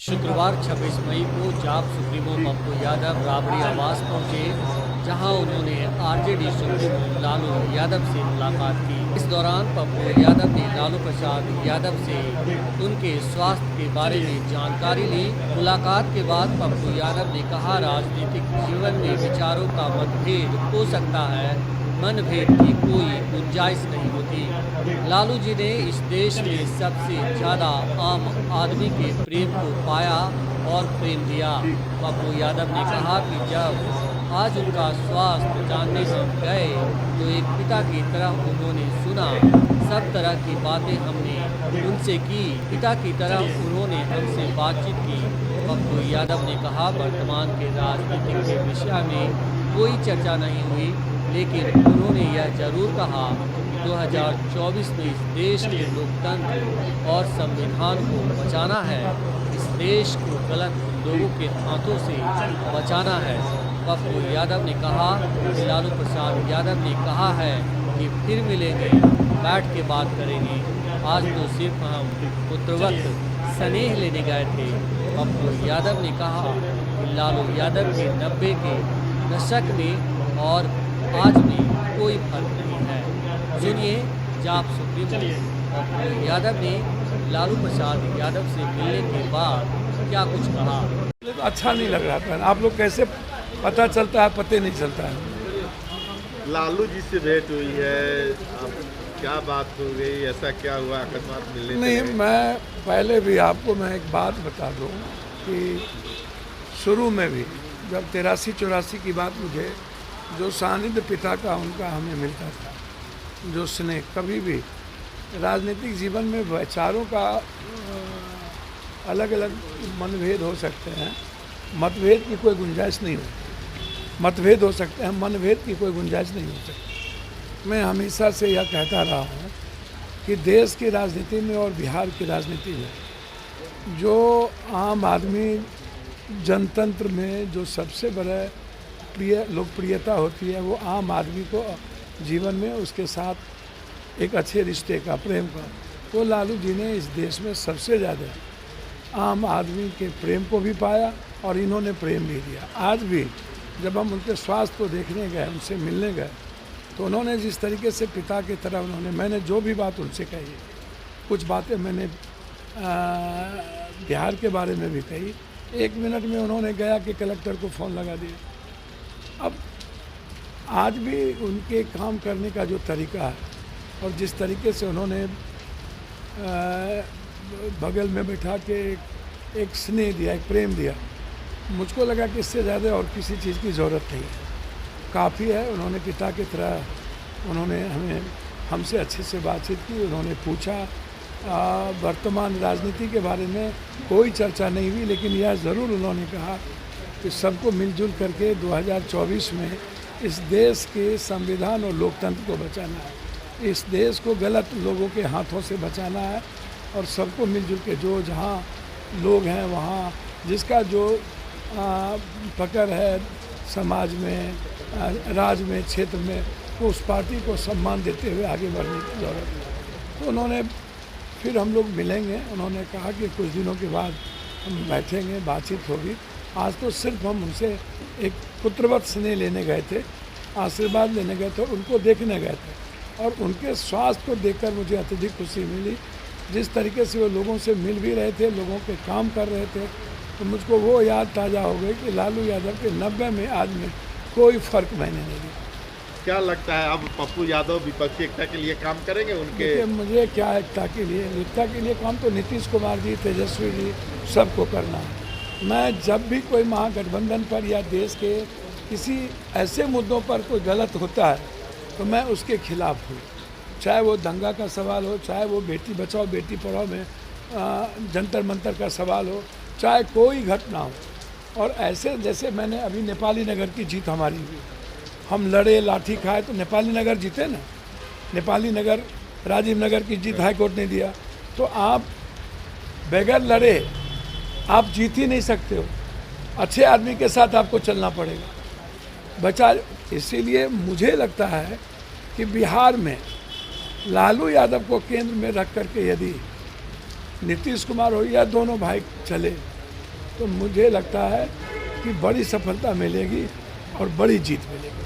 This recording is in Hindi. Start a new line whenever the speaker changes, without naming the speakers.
शुक्रवार 26 मई को जाप सुप्रीमो पप्पू यादव राबड़ी आवास पहुंचे, जहां उन्होंने आरजेडी सुप्रीमो लालू यादव से मुलाकात की। इस दौरान पप्पू यादव ने लालू प्रसाद यादव से उनके स्वास्थ्य के बारे में जानकारी ली। मुलाकात के बाद पप्पू यादव ने कहा, राजनीतिक जीवन में विचारों का मतभेद हो सकता है, मनभेद की कोई गुंजाइश नहीं होती। लालू जी ने इस देश में सबसे ज़्यादा आम आदमी के प्रेम को पाया और प्रेम दिया। पप्पू यादव ने कहा कि जब आज उनका स्वास्थ्य जानने हम गए तो एक पिता की तरह उन्होंने सुना, सब तरह की बातें हमने उनसे की, पिता की तरह उन्होंने हमसे बातचीत की। पप्पू यादव ने कहा, वर्तमान के राजनीतिक के विषय में कोई चर्चा नहीं हुई, लेकिन उन्होंने यह जरूर कहा कि 2024 में इस देश के लोकतंत्र और संविधान को बचाना है, इस देश को गलत लोगों के हाथों से बचाना है। पप्पू यादव ने कहा कि लालू प्रसाद यादव ने कहा है कि फिर मिलेंगे, बैठ के बात करेंगे। आज तो सिर्फ हम पुत्रवत स्नेह लेने गए थे। पप्पू यादव ने कहा कि लालू यादव के 90 के दशक में और आज में कोई फर्क नहीं है। सुनिए जाप सुप्रीमो पप्पू यादव ने लालू प्रसाद यादव से मिलने के बाद क्या कुछ कहा।
अच्छा नहीं लग रहा था। आप लोग कैसे पता चलता है, पते नहीं चलता है।
लालू जी से भेंट हुई है, अब क्या बात हो गई, ऐसा क्या हुआ अकस्मात मिलने?
नहीं, मैं पहले भी आपको मैं एक बात बता दूं कि शुरू में भी जब 83-84 की बात, मुझे जो सानिध्य पिता का उनका हमें मिलता था, जो स्नेह, कभी भी राजनीतिक जीवन में विचारों का अलग अलग मनभेद हो सकते हैं, मतभेद की कोई गुंजाइश नहीं होती। मतभेद हो सकते हैं, मनभेद की कोई गुंजाइश नहीं हो सकती। मैं हमेशा से यह कहता रहा हूँ कि देश की राजनीति में और बिहार की राजनीति में जो आम आदमी जनतंत्र में जो सबसे बड़ा लोकप्रियता होती है, वो आम आदमी को जीवन में उसके साथ एक अच्छे रिश्ते का, प्रेम का, वो लालू जी ने इस देश में सबसे ज़्यादा आम आदमी के प्रेम को भी पाया और इन्होंने प्रेम भी दिया। आज भी जब हम उनके स्वास्थ्य को देखने गए, उनसे मिलने गए, तो उन्होंने जिस तरीके से पिता की तरह मैंने जो भी बात उनसे कही, कुछ बातें मैंने बिहार के बारे में भी कही। 1 मिनट में उन्होंने गया कि कलेक्टर को फ़ोन लगा दिया। अब आज भी उनके काम करने का जो तरीका है और जिस तरीके से उन्होंने बगल में बैठा के एक स्नेह दिया, एक प्रेम दिया, मुझको लगा कि इससे ज़्यादा और किसी चीज़ की ज़रूरत नहीं है, काफ़ी है। उन्होंने पिता की तरह उन्होंने हमसे अच्छे से बातचीत की। उन्होंने पूछा, वर्तमान राजनीति के बारे में कोई चर्चा नहीं हुई, लेकिन यह ज़रूर उन्होंने कहा कि सबको मिलजुल करके 2024 में इस देश के संविधान और लोकतंत्र को बचाना है, इस देश को गलत लोगों के हाथों से बचाना है और सबको मिलजुल के, जो जहाँ लोग हैं वहाँ जिसका जो पकड़ है समाज में, राज्य में, क्षेत्र में, तो उस पार्टी को सम्मान देते हुए आगे बढ़ने की ज़रूरत है। तो उन्होंने फिर हम लोग मिलेंगे। उन्होंने कहा कि कुछ दिनों के बाद हम बैठेंगे, बातचीत होगी। आज तो सिर्फ हम उनसे एक पुत्रवत स्नेह लेने गए थे, आशीर्वाद लेने गए थे, उनको देखने गए थे और उनके स्वास्थ्य को देखकर मुझे अत्यधिक खुशी मिली। जिस तरीके से वो लोगों से मिल भी रहे थे, लोगों के काम कर रहे थे, तो मुझको वो याद ताज़ा हो गई कि लालू यादव के 90 में आज में कोई फ़र्क मैंने नहीं दिया।
क्या लगता है अब पप्पू यादव विपक्षी एकता के लिए काम करेंगे? उनके
मुझे क्या एकता के लिए काम तो नीतीश कुमार जी, तेजस्वी जी, सबको करना है। मैं जब भी कोई महागठबंधन पर या देश के किसी ऐसे मुद्दों पर कोई गलत होता है तो मैं उसके खिलाफ हूँ, चाहे वो दंगा का सवाल हो, चाहे वो बेटी बचाओ बेटी पढ़ाओ में जंतर मंतर का सवाल हो, चाहे कोई घटना हो। और ऐसे जैसे मैंने अभी नेपाली नगर की जीत हमारी हुई, हम लड़े, लाठी खाए, तो नेपाली नगर जीते ना। नेपाली नगर, राजीव नगर की जीत हाई कोर्ट ने दिया। तो आप बगैर लड़े आप जीत ही नहीं सकते हो, अच्छे आदमी के साथ आपको चलना पड़ेगा बचा। इसीलिए मुझे लगता है कि बिहार में लालू यादव को केंद्र में रख करके यदि नीतीश कुमार हो या दोनों भाई चले तो मुझे लगता है कि बड़ी सफलता मिलेगी और बड़ी जीत मिलेगी।